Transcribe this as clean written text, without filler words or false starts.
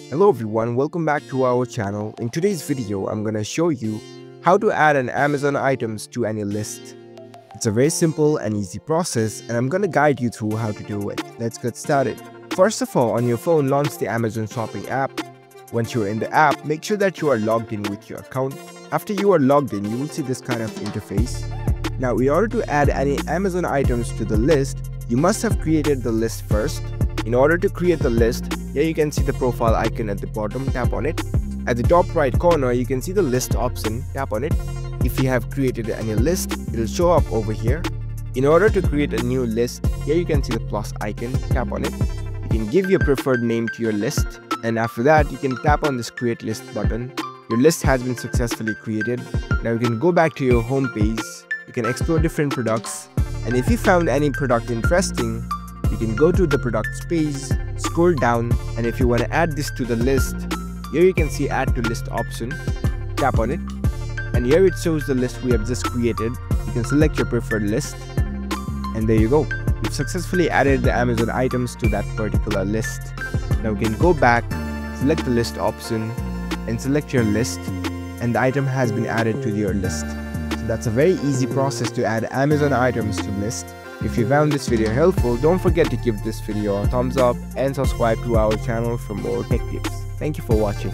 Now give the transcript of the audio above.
Hello everyone, welcome back to our channel. In today's video, I'm gonna show you how to add an Amazon items to any list. It's a very simple and easy process and I'm gonna guide you through how to do it. Let's get started. First of all, on your phone, launch the Amazon Shopping app. Once you're in the app, make sure that you are logged in with your account. After you are logged in, you will see this kind of interface. Now, in order to add any Amazon items to the list, you must have created the list first. In order to create the list, here you can see the profile icon at the bottom, tap on it. At the top right corner, you can see the list option, tap on it. If you have created any list, it will show up over here. In order to create a new list, here you can see the plus icon, tap on it. You can give your preferred name to your list, and after that, you can tap on this create list button. Your list has been successfully created. Now you can go back to your home page, you can explore different products, and if you found any product interesting, you can go to the products page, scroll down, and if you want to add this to the list, here you can see add to list option, tap on it, and here it shows the list we have just created. You can select your preferred list, and there you go. You've successfully added the Amazon items to that particular list. Now you can go back, select the list option, and select your list, and the item has been added to your list. So that's a very easy process to add Amazon items to list. If you found this video helpful, don't forget to give this video a thumbs up and subscribe to our channel for more tech tips. Thank you for watching.